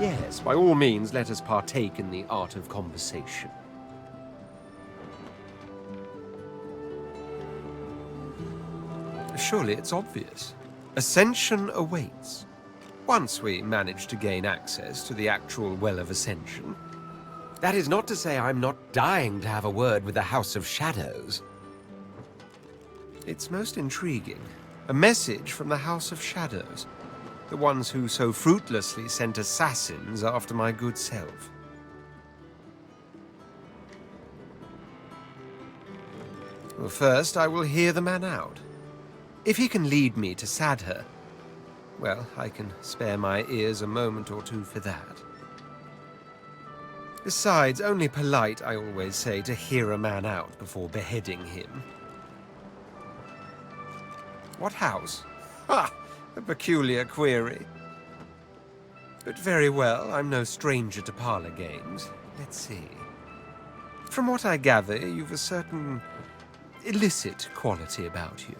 Yes, by all means, let us partake in the art of conversation. Surely it's obvious. Ascension awaits. Once we manage to gain access to the actual Well of Ascension. That is not to say I'm not dying to have a word with the House of Shadows. It's most intriguing. A message from the House of Shadows. The ones who so fruitlessly sent assassins after my good self. Well, first I will hear the man out. If he can lead me to Sadher, well, I can spare my ears a moment or two for that. Besides, only polite, I always say, to hear a man out before beheading him. What house? Ha! A peculiar query. But very well, I'm no stranger to parlor games. Let's see. From what I gather, you've a certain illicit quality about you.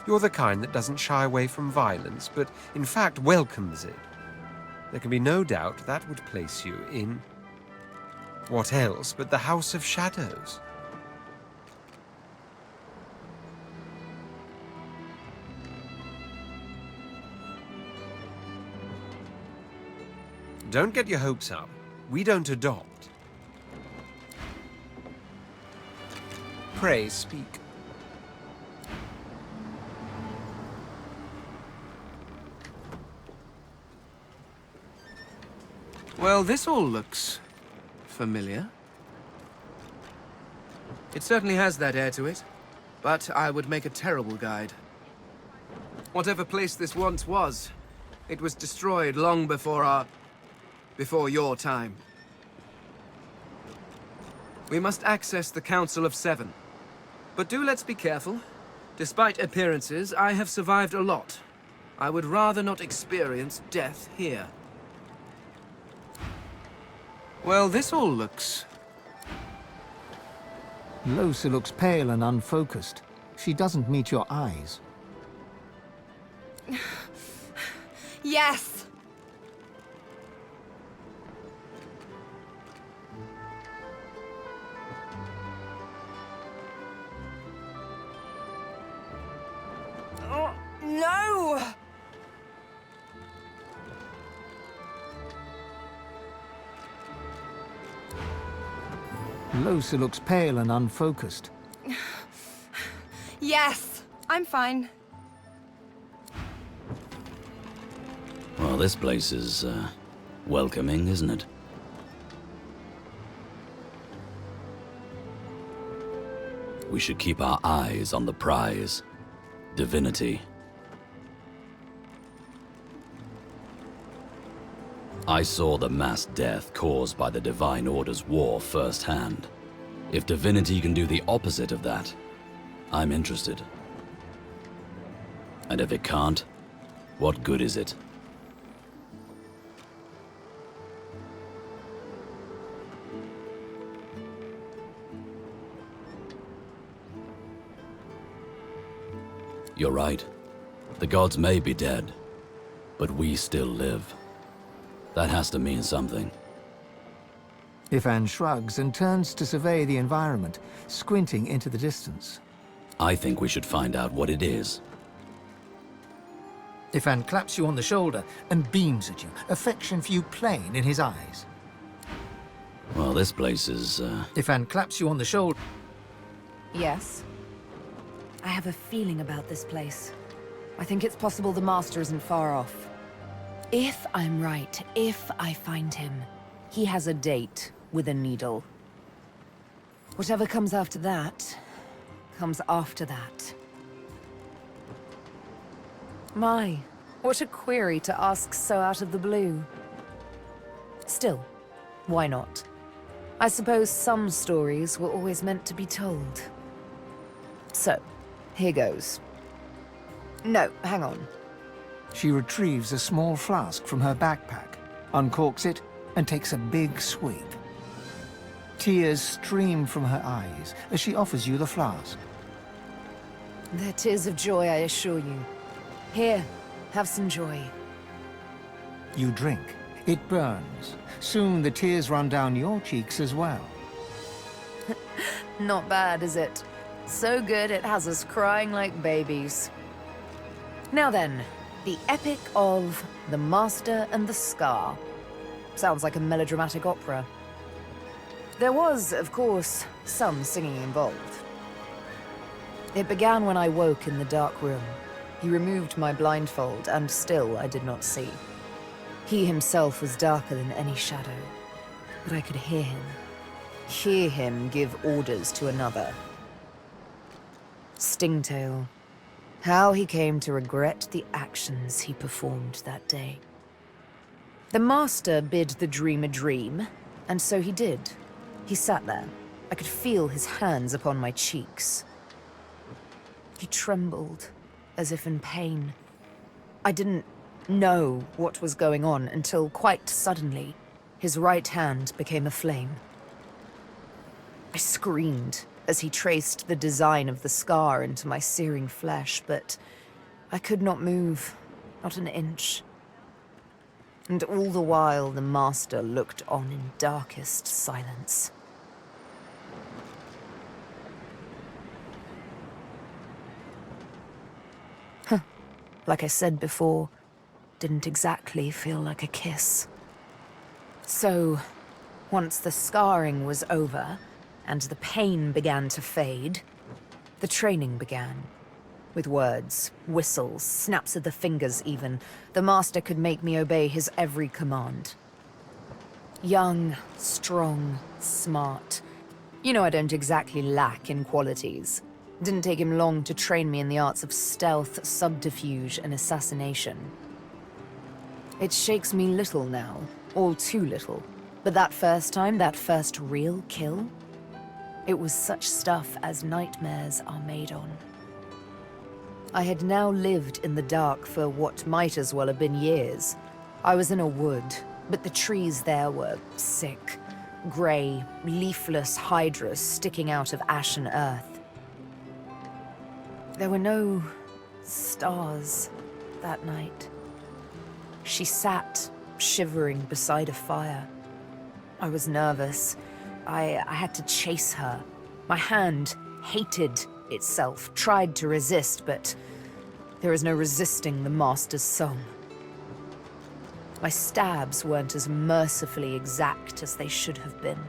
You're the kind that doesn't shy away from violence, but in fact welcomes it. There can be no doubt that would place you in... what else but the House of Shadows? Don't get your hopes up. We don't adopt. Pray speak. Well, this all looks familiar. It certainly has that air to it, but I would make a terrible guide. Whatever place this once was, it was destroyed long before your time. We must access the Council of Seven. But let's be careful. Despite appearances, I have survived a lot. I would rather not experience death here. Well, this all looks... Lohse looks pale and unfocused. She doesn't meet your eyes. Yes! Oh, no! Lohse looks pale and unfocused. Yes, I'm fine. Well, this place is, welcoming, isn't it? We should keep our eyes on the prize. Divinity. I saw the mass death caused by the Divine Order's war firsthand. If Divinity can do the opposite of that, I'm interested. And if it can't, what good is it? You're right. The gods may be dead, but we still live. That has to mean something. Ifan shrugs and turns to survey the environment, squinting into the distance. I think we should find out what it is. Ifan claps you on the shoulder and beams at you, affection for you plain in his eyes. Well, this place is, Ifan claps you on the shoulder. Yes. I have a feeling about this place. I think it's possible the Master isn't far off. If I'm right, if I find him, he has a date with a needle. Whatever comes after that, comes after that. My, what a query to ask so out of the blue. Still, why not? I suppose some stories were always meant to be told. So, here goes. No, hang on. She retrieves a small flask from her backpack, uncorks it, and takes a big swig. Tears stream from her eyes as she offers you the flask. They're tears of joy, I assure you. Here, have some joy. You drink, It burns. Soon the tears run down your cheeks as well. Not bad, is it? So good it has us crying like babies. Now then, the epic of The Master and the Scar. Sounds like a melodramatic opera. There was, of course, some singing involved. It began when I woke in the dark room. He removed my blindfold, and still I did not see. He himself was darker than any shadow, but I could hear him give orders to another. Stingtail. How he came to regret the actions he performed that day. The Master bid the dream a dream, and so he did. He sat there. I could feel his hands upon my cheeks. He trembled, as if in pain. I didn't know what was going on until quite suddenly, his right hand became aflame. I screamed as he traced the design of the scar into my searing flesh, but I could not move, not an inch. And all the while, the Master looked on in darkest silence. Like I said before, didn't exactly feel like a kiss. So, once the scarring was over, and the pain began to fade, the training began. With words, whistles, snaps of the fingers even, the Master could make me obey his every command. Young, strong, smart. You know I don't exactly lack in qualities. Didn't take him long to train me in the arts of stealth, subterfuge, and assassination. It shakes me little now, all too little. But that first time, that first real kill, it was such stuff as nightmares are made on. I had now lived in the dark for what might as well have been years. I was in a wood, but the trees there were sick, grey, leafless hydras sticking out of ashen earth. There were no stars that night. She sat, shivering beside a fire. I was nervous. I had to chase her. My hand hated itself, tried to resist, but there is no resisting the Master's song. My stabs weren't as mercifully exact as they should have been.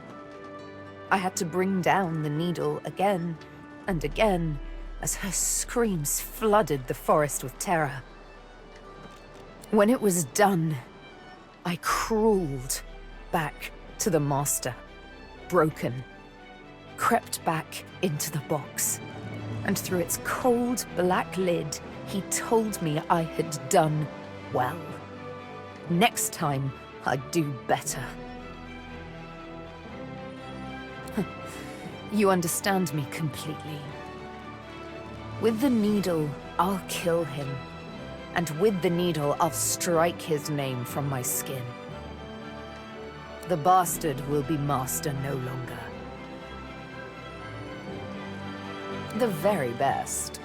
I had to bring down the needle again and again, as her screams flooded the forest with terror. When it was done, I crawled back to the Master, broken, crept back into the box, and through its cold black lid, he told me I had done well. Next time, I'd do better. You understand me completely. With the needle, I'll kill him. And with the needle, I'll strike his name from my skin. The bastard will be Master no longer. The very best.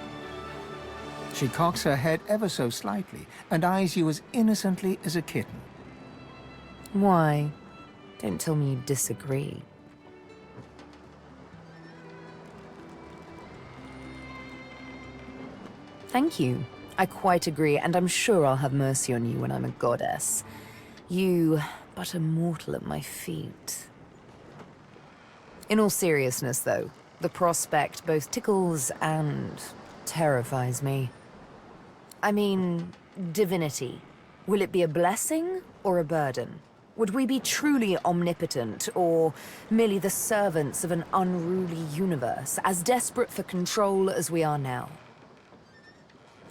She cocks her head ever so slightly and eyes you as innocently as a kitten. Why? Don't tell me you disagree. Thank you. I quite agree, and I'm sure I'll have mercy on you when I'm a goddess. You, but a mortal at my feet. In all seriousness, though, the prospect both tickles and terrifies me. I mean, divinity. Will it be a blessing or a burden? Would we be truly omnipotent, or merely the servants of an unruly universe, as desperate for control as we are now?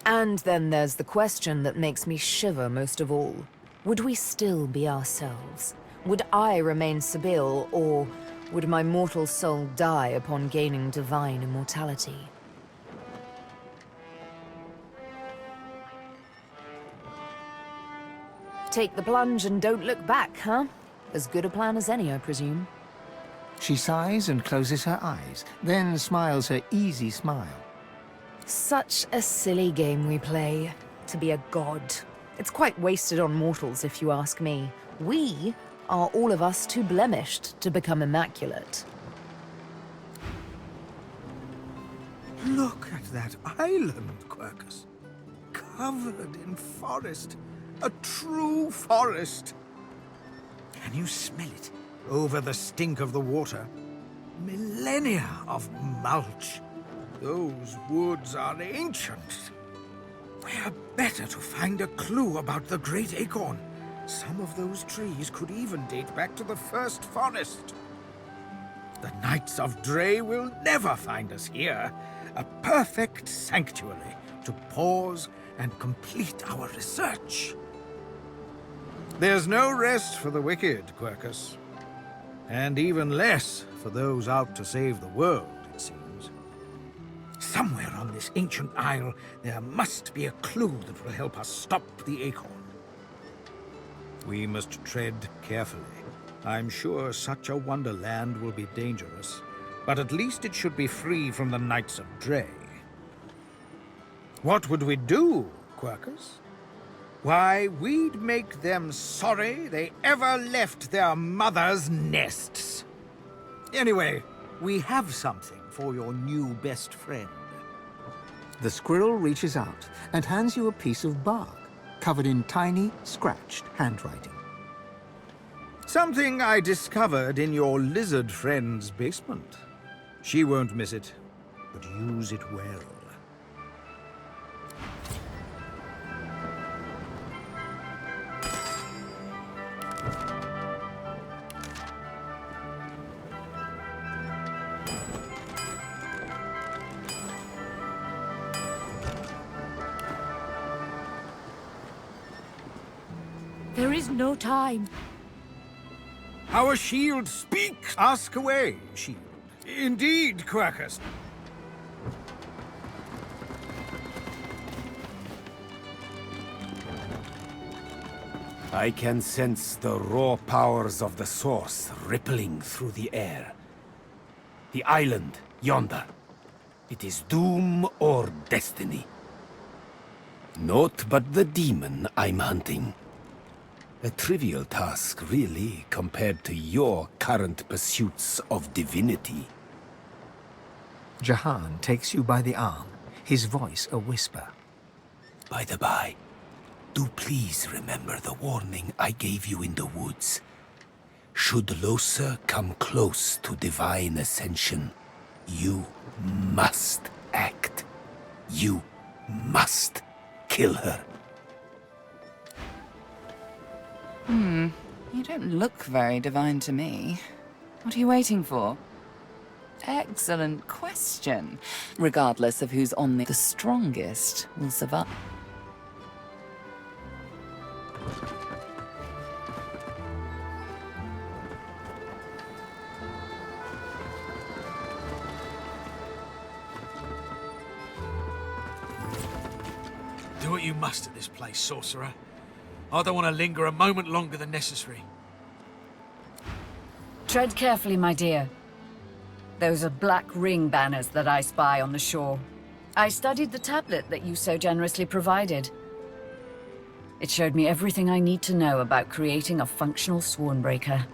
And then there's the question that makes me shiver most of all. Would we still be ourselves? Would I remain Sibyl, or would my mortal soul die upon gaining divine immortality? Take the plunge and don't look back, huh? As good a plan as any, I presume. She sighs and closes her eyes, then smiles her easy smile. Such a silly game we play, to be a god. It's quite wasted on mortals, if you ask me. We are all of us too blemished to become immaculate. Look at that island, Quercus. Covered in forest. A true forest. Can you smell it? Over the stink of the water. Millennia of mulch. Those woods are ancient. Where better to find a clue about the Great Acorn? Some of those trees could even date back to the first forest. The Knights of Dre will never find us here. A perfect sanctuary to pause and complete our research. There's no rest for the wicked, Quercus. And even less for those out to save the world, it seems. Somewhere on this ancient isle, there must be a clue that will help us stop the Acorn. We must tread carefully. I'm sure such a wonderland will be dangerous, but at least it should be free from the Knights of Dre. What would we do, Quercus? Why, we'd make them sorry they ever left their mothers' nests. Anyway, we have something for your new best friend. The squirrel reaches out and hands you a piece of bark, covered in tiny, scratched handwriting. Something I discovered in your lizard friend's basement. She won't miss it, but use it well. There is no time. Our shield speaks! Ask away, shield. Indeed, Quercus. I can sense the raw powers of the source rippling through the air. The island, yonder. It is doom or destiny. Naught but the demon I'm hunting. A trivial task, really, compared to your current pursuits of divinity. Jahan takes you by the arm, his voice a whisper. By the by, do please remember the warning I gave you in the woods. Should Losa come close to divine ascension, you must act. You must kill her. You don't look very divine to me. What are you waiting for? Excellent question. Regardless of who's on the strongest will survive. Do what you must at this place, sorcerer. I don't want to linger a moment longer than necessary. Tread carefully, my dear. Those are black ring banners that I spy on the shore. I studied the tablet that you so generously provided. It showed me everything I need to know about creating a functional Swornbreaker.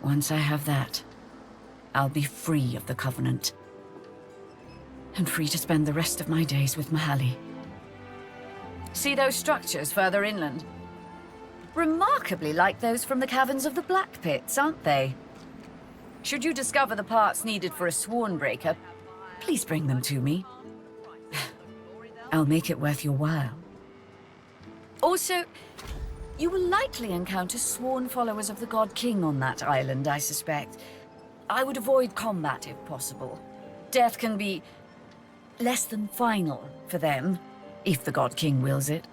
Once I have that, I'll be free of the Covenant. And free to spend the rest of my days with Mahali. See those structures further inland? Remarkably like those from the caverns of the Black Pits, aren't they? Should you discover the parts needed for a Swornbreaker, please bring them to me. I'll make it worth your while. Also, you will likely encounter sworn followers of the God King on that island, I suspect. I would avoid combat if possible. Death can be less than final for them, if the God King wills it.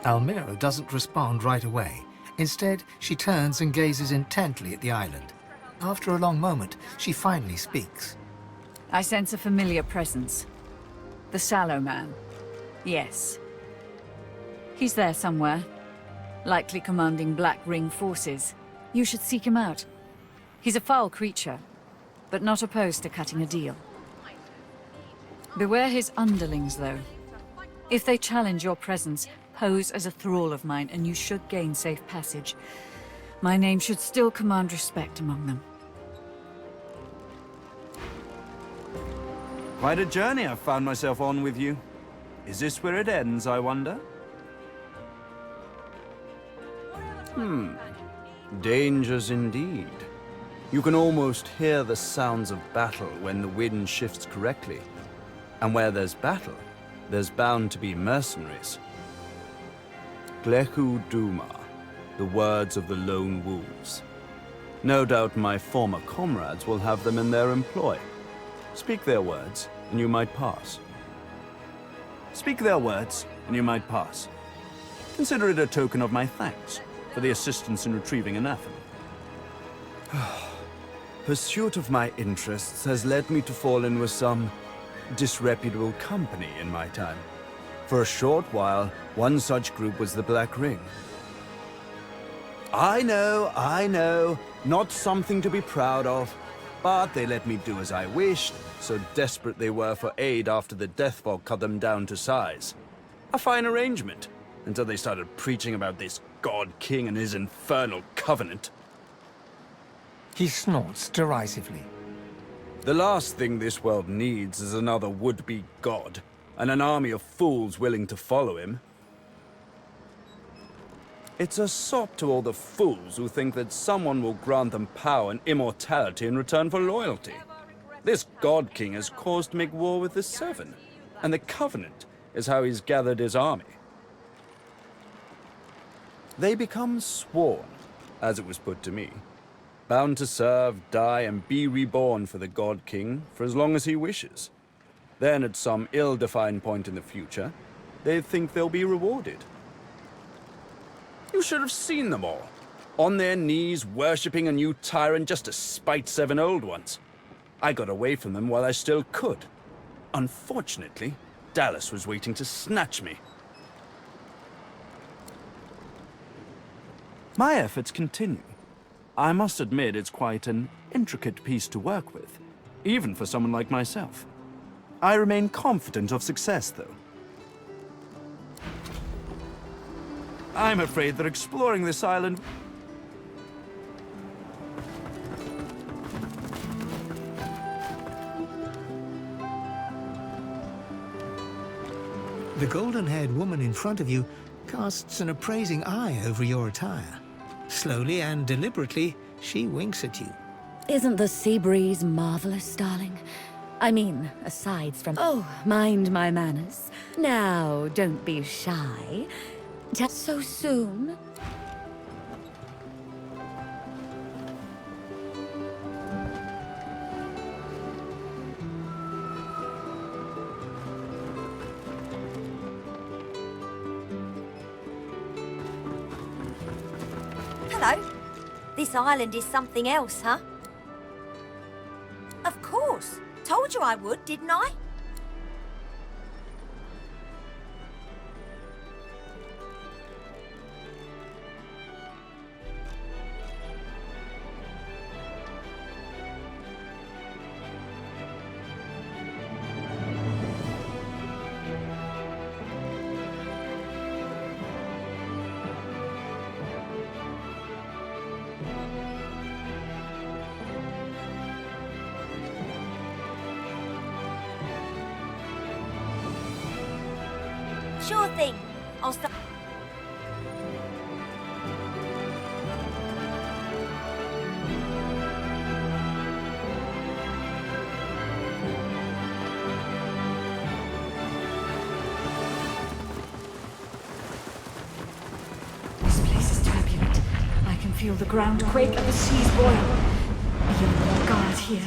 Almira doesn't respond right away. Instead, she turns and gazes intently at the island. After a long moment, she finally speaks. I sense a familiar presence. The Sallow Man. Yes. He's there somewhere. Likely commanding Black Ring forces. You should seek him out. He's a foul creature, but not opposed to cutting a deal. Beware his underlings, though. If they challenge your presence, pose as a thrall of mine, and you should gain safe passage. My name should still command respect among them. Quite a journey I've found myself on with you. Is this where it ends, I wonder? Dangers indeed. You can almost hear the sounds of battle when the wind shifts correctly. And where there's battle, there's bound to be mercenaries. Gleku Duma, the words of the lone wolves. No doubt my former comrades will have them in their employ. Speak their words, and you might pass. Speak their words, and you might pass. Consider it a token of my thanks for the assistance in retrieving anathema. Pursuit of my interests has led me to fall in with some disreputable company in my time. For a short while, one such group was the Black Ring. I know, not something to be proud of, but they let me do as I wished, so desperate they were for aid after the death fog cut them down to size. A fine arrangement, until they started preaching about this God King and his infernal covenant. He snorts derisively. The last thing this world needs is another would-be god, and an army of fools willing to follow him. It's a sop to all the fools who think that someone will grant them power and immortality in return for loyalty. This God King has caused to make war with the Seven, and the Covenant is how he's gathered his army. They become sworn, as it was put to me, bound to serve, die, and be reborn for the God King for as long as he wishes. Then, at some ill-defined point in the future, they think they'll be rewarded. You should have seen them all, on their knees, worshipping a new tyrant just to spite 7 old ones. I got away from them while I still could. Unfortunately, Dallas was waiting to snatch me. My efforts continue. I must admit it's quite an intricate piece to work with, even for someone like myself. I remain confident of success, though. I'm afraid that exploring this island... The golden-haired woman in front of you casts an appraising eye over your attire. Slowly and deliberately, she winks at you. Isn't the sea breeze marvelous, darling? I mean, aside from... Oh, mind my manners. Now, don't be shy. Just so soon. Hello. This island is something else, huh? Of course. Told you I would, didn't I? Sure thing. I'll start. This place is turbulent. I can feel the ground quake and the seas boil. Be on your guard here.